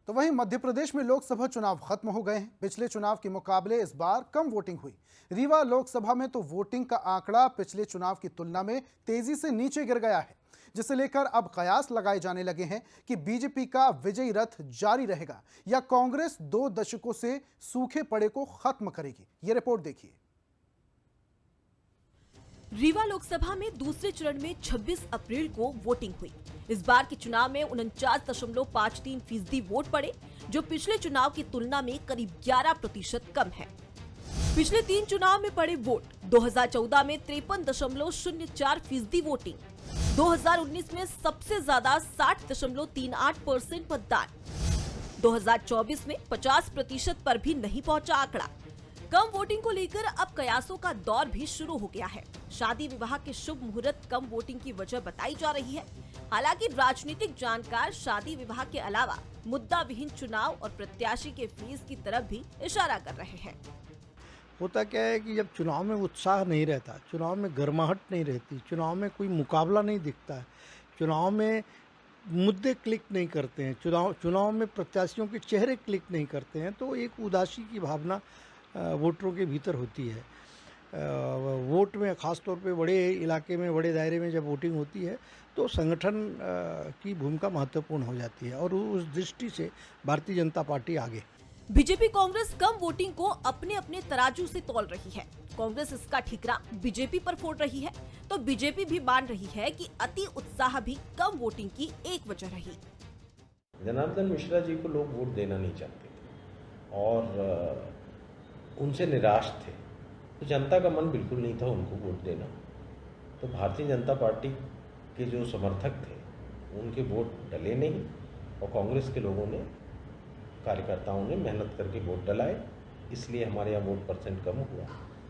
तो वहीं मध्य प्रदेश में लोकसभा चुनाव खत्म हो गए हैं। पिछले चुनाव के मुकाबले इस बार कम वोटिंग हुई। रीवा लोकसभा में तो वोटिंग का आंकड़ा पिछले चुनाव की तुलना में तेजी से नीचे गिर गया है, जिसे लेकर अब कयास लगाए जाने लगे हैं कि बीजेपी का विजयी रथ जारी रहेगा या कांग्रेस 2 दशकों से सूखे पड़े को खत्म करेगी। ये रिपोर्ट देखिए। रीवा लोकसभा में दूसरे चरण में 26 अप्रैल को वोटिंग हुई। इस बार के चुनाव में 49.53% वोट पड़े, जो पिछले चुनाव की तुलना में करीब 11% कम है। पिछले 3 चुनाव में पड़े वोट 2014 में 53.04% वोटिंग, 2019 में सबसे ज्यादा 60.38% मतदान, 2024 में 50% पर भी नहीं पहुंचा आंकड़ा। कम वोटिंग को लेकर अब कयासों का दौर भी शुरू हो गया है। शादी विवाह के शुभ मुहूर्त कम वोटिंग की वजह बताई जा रही है। हालांकि राजनीतिक जानकार शादी विवाह के अलावा मुद्दा विहीन चुनाव और प्रत्याशी के फीस की तरफ भी इशारा कर रहे हैं। होता क्या है कि जब चुनाव में उत्साह नहीं रहता, चुनाव में गर्माहट नहीं रहती, चुनाव में कोई मुकाबला नहीं दिखता है, चुनाव में मुद्दे क्लिक नहीं करते हैं, चुनाव में प्रत्याशियों के चेहरे क्लिक नहीं करते हैं, तो एक उदासी की भावना वोटरों के भीतर होती है। वोट में ख़ास तौर पे बड़े इलाके में, बड़े दायरे में जब वोटिंग होती है तो संगठन की भूमिका महत्वपूर्ण हो जाती है और उस दृष्टि से भारतीय जनता पार्टी आगे। बीजेपी कांग्रेस कम वोटिंग को अपने अपने तराजू से तौल रही है। कांग्रेस इसका ठिकरा बीजेपी पर फोड़ रही है, तो बीजेपी भी मान रही है कि अति उत्साह भी कम वोटिंग की एक वजह रही। जनार्दन मिश्रा जी को लोग वोट देना नहीं चाहते थे और उनसे निराश थे, तो जनता का मन बिल्कुल नहीं था उनको वोट देना। तो भारतीय जनता पार्टी के जो समर्थक थे उनके वोट डले नहीं और कांग्रेस के लोगों ने, कार्यकर्ताओं ने मेहनत करके वोट डलाए, इसलिए हमारे यहाँ वोट परसेंट कम हुआ।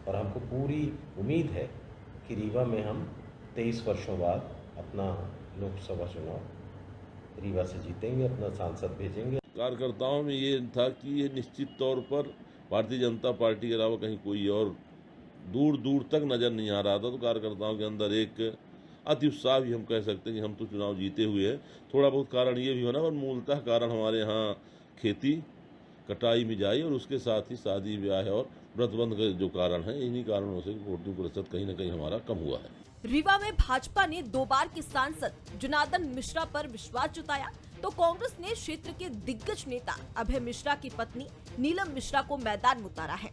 और हमको पूरी उम्मीद है कि रीवा में हम 23 वर्षों बाद अपना लोकसभा चुनाव रीवा से जीतेंगे, अपना सांसद भेजेंगे। कार्यकर्ताओं में ये था कि ये निश्चित तौर पर भारतीय जनता पार्टी के अलावा कहीं कोई और दूर दूर तक नज़र नहीं आ रहा था, तो कार्यकर्ताओं के अंदर एक अति उत्साह भी हम कह सकते हैं कि हम तो चुनाव जीते हुए हैं। थोड़ा बहुत कारण ये भी होना, और मूलतः कारण हमारे यहाँ खेती कटाई मिजाई और उसके साथ ही शादी ब्याह और व्रतबंध के जो कारण है, इन्हीं कारणों से वोटिंग प्रतिशत कहीं न कहीं हमारा कम हुआ है। रीवा में भाजपा ने 2 बार के सांसद जनार्दन मिश्रा पर विश्वास जताया, तो कांग्रेस ने क्षेत्र के दिग्गज नेता अभय मिश्रा की पत्नी नीलम मिश्रा को मैदान में उतारा है।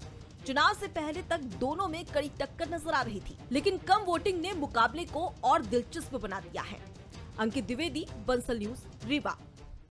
चुनाव से पहले तक दोनों में कड़ी टक्कर नजर आ रही थी, लेकिन कम वोटिंग ने मुकाबले को और दिलचस्प बना दिया है। अंकित द्विवेदी, बंसल न्यूज, रीवा।